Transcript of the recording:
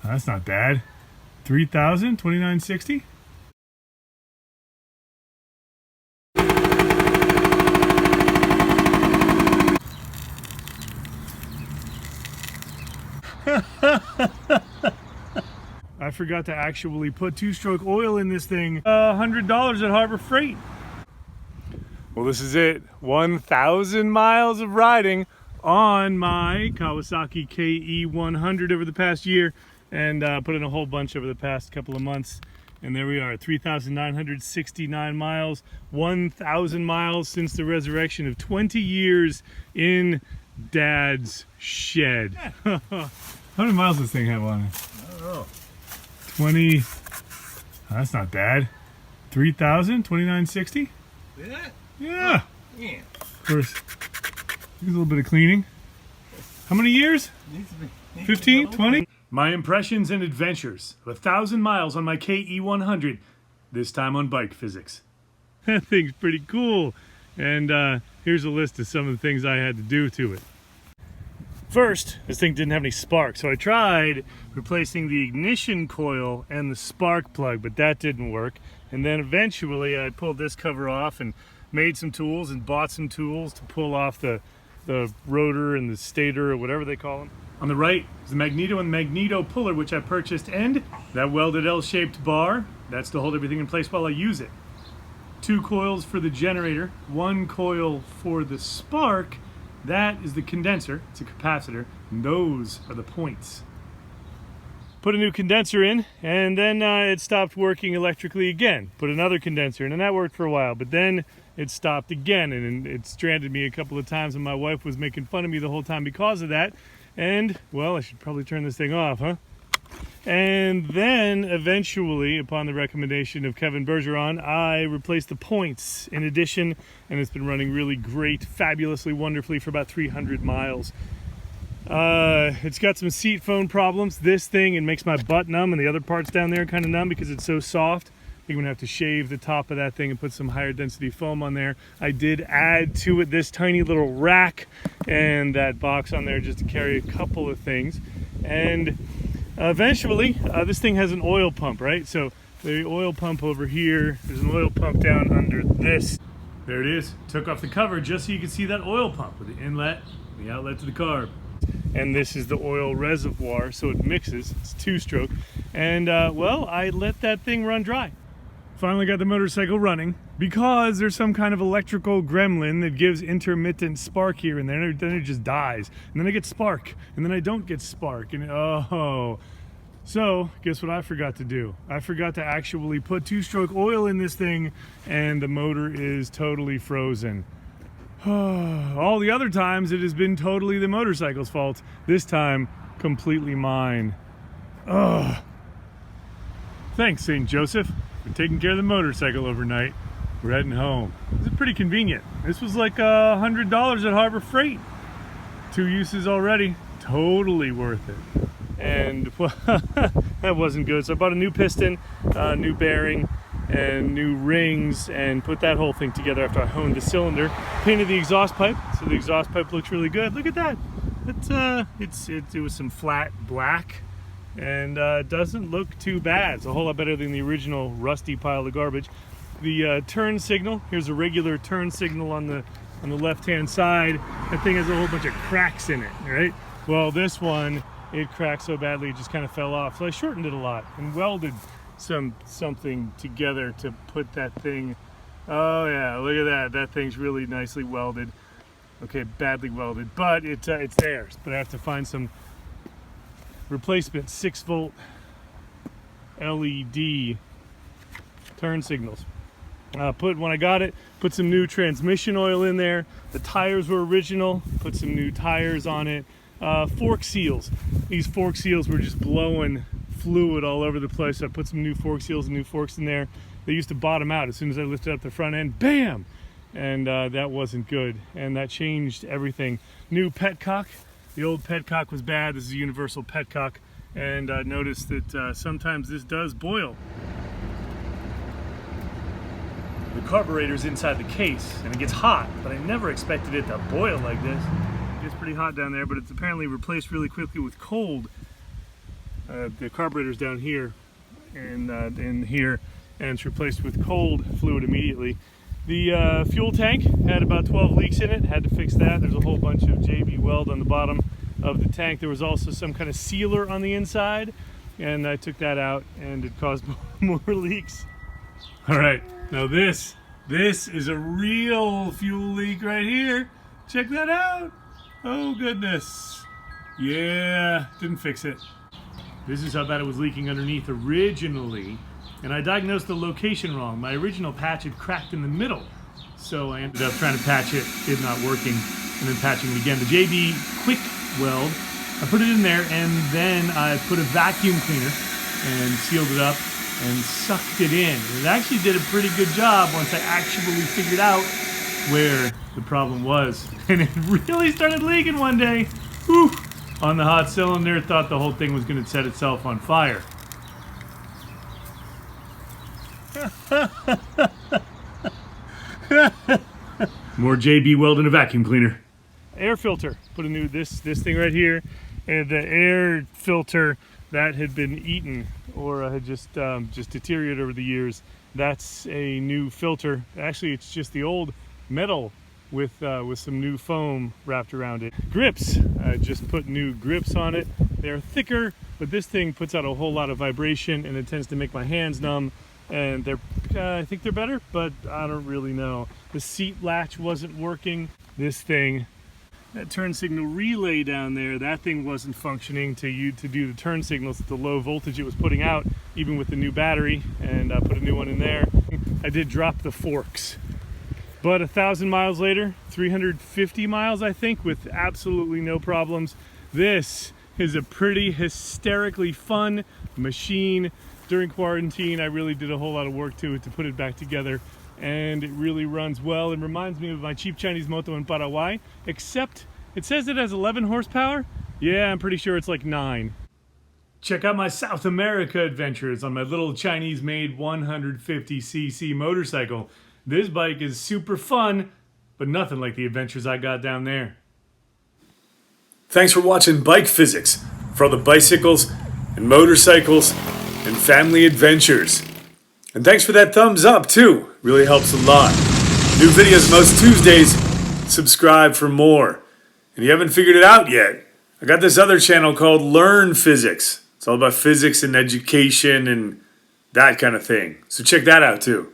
That's not bad. 3,000, 2960. I forgot to actually put two-stroke oil in this thing. $100 at Harbor Freight. Well, this is it. 1,000 miles of riding on my Kawasaki KE100 over the past year, and put in a whole bunch over the past couple of months. And there we are, 3,969 miles, 1,000 miles since the resurrection of 20 years in Dad's shed. How many miles does this thing have on it? I don't know. 20, that's not bad. 3,000, 2960? Yeah? Yeah. Yeah. Of course, a little bit of cleaning. How many years? 15, 20? My impressions and adventures of 1,000 miles on my KE100, this time on bike physics. That thing's pretty cool. And here's a list of some of the things I had to do to it. First, this thing didn't have any spark, so I tried replacing the ignition coil and the spark plug, but that didn't work. And then eventually I pulled this cover off and made some tools and bought some tools to pull off the rotor and the stator, or whatever they call them. On the right is the magneto and magneto puller, which I purchased, and that welded L-shaped bar. That's to hold everything in place while I use it. 2 coils for the generator, 1 coil for the spark. That is the condenser, it's a capacitor, and those are the points. Put a new condenser in, and then it stopped working electrically again. Put another condenser in, and that worked for a while, but then it stopped again, and it stranded me a couple of times, and my wife was making fun of me the whole time because of that. And, well, I should probably turn this thing off, huh? And then, eventually, upon the recommendation of Kevin Bergeron, I replaced the points in addition, and it's been running really great, fabulously, wonderfully for about 300 miles. It's got some seat foam problems. This thing, it makes my butt numb, and the other parts down there kind of numb because it's so soft. You're gonna have to shave the top of that thing and put some higher density foam on there. I did add to it this tiny little rack and that box on there just to carry a couple of things. And eventually, this thing has an oil pump, right? So the oil pump over here, there's an oil pump down under this. There it is. Took off the cover just so you can see that oil pump with the inlet and the outlet to the carb. And this is the oil reservoir, so it mixes. It's 2-stroke. And well, I let that thing run dry. Finally got the motorcycle running because there's some kind of electrical gremlin that gives intermittent spark here and there, and then it just dies. And then I get spark, and then I don't get spark, and oh. So, guess what I forgot to do? I forgot to actually put 2-stroke oil in this thing, and the motor is totally frozen. All the other times it has been totally the motorcycle's fault. This time, completely mine. Ugh. Thanks, St. Joseph, for taking care of the motorcycle overnight. We're heading home. This is pretty convenient. This was like $100 at Harbor Freight. 2 uses already. Totally worth it. And well, that wasn't good. So I bought a new piston, new bearing, and new rings, and put that whole thing together after I honed the cylinder. Painted the exhaust pipe, so the exhaust pipe looks really good. Look at that. It was some flat black, and it doesn't look too bad. It's a whole lot better than the original rusty pile of garbage. The turn signal, here's a regular turn signal on the left-hand side. That thing has a whole bunch of cracks in it, right? Well, this one, it cracked so badly it just kind of fell off. So I shortened it a lot and welded something together to put that thing. Oh yeah, look at that. That thing's really nicely welded. Okay, badly welded, but it's there. But I have to find some replacement 6-volt LED turn signals. When I got it, put some new transmission oil in there. The tires were original. Put some new tires on it. Fork seals. These fork seals were just blowing fluid all over the place. So I put some new fork seals and new forks in there. They used to bottom out as soon as I lifted up the front end. Bam! And that wasn't good. And that changed everything. New petcock. The old petcock was bad. This is a universal petcock. And I noticed that sometimes this does boil. The carburetor's inside the case, and it gets hot, but I never expected it to boil like this. It gets pretty hot down there, but it's apparently replaced really quickly with cold. the carburetor's down here and in here, and it's replaced with cold fluid immediately. The fuel tank had about 12 leaks in it, had to fix that. There's a whole bunch of JB weld on the bottom of the tank. There was also some kind of sealer on the inside, and I took that out, and it caused more leaks. All right, now this is a real fuel leak right here. Check that out. Oh goodness. Yeah, didn't fix it. This is how bad it was leaking underneath originally, and I diagnosed the location wrong. My original patch had cracked in the middle, so I ended up trying to patch it not working, and then patching it again. The JB quick weld, I put it in there, and then I put a vacuum cleaner and sealed it up and sucked it in. It actually did a pretty good job once I actually figured out where the problem was. And it really started leaking one day. Whew, on the hot cylinder, thought the whole thing was going to set itself on fire. More JB weld and a vacuum cleaner. Air filter, put a new, this thing right here, and the air filter that had been eaten or had just deteriorated over the years. That's a new filter. Actually, it's just the old metal with some new foam wrapped around it. Grips, I just put new grips on it. They're thicker, but this thing puts out a whole lot of vibration, and it tends to make my hands numb. And they're, I think they're better, but I don't really know. The seat latch wasn't working. This thing, that turn signal relay down there, that thing wasn't functioning to do the turn signals at the low voltage it was putting out, even with the new battery, and I put a new one in there. I did drop the forks. But 1,000 miles later, 350 miles, I think, with absolutely no problems. This is a pretty hysterically fun machine. During quarantine, I really did a whole lot of work to it to put it back together, and it really runs well. It reminds me of my cheap Chinese moto in Paraguay, except it says it has 11 horsepower. Yeah, I'm pretty sure it's like 9. Check out my South America adventures on my little Chinese-made 150cc motorcycle. This bike is super fun, but nothing like the adventures I got down there. Thanks for watching Bike Physics for all the bicycles and motorcycles and family adventures. And thanks for that thumbs up too. Really helps a lot. New videos most Tuesdays. Subscribe for more. And you haven't figured it out yet, I got this other channel called Learn Physics. It's all about physics and education and that kind of thing. So check that out too.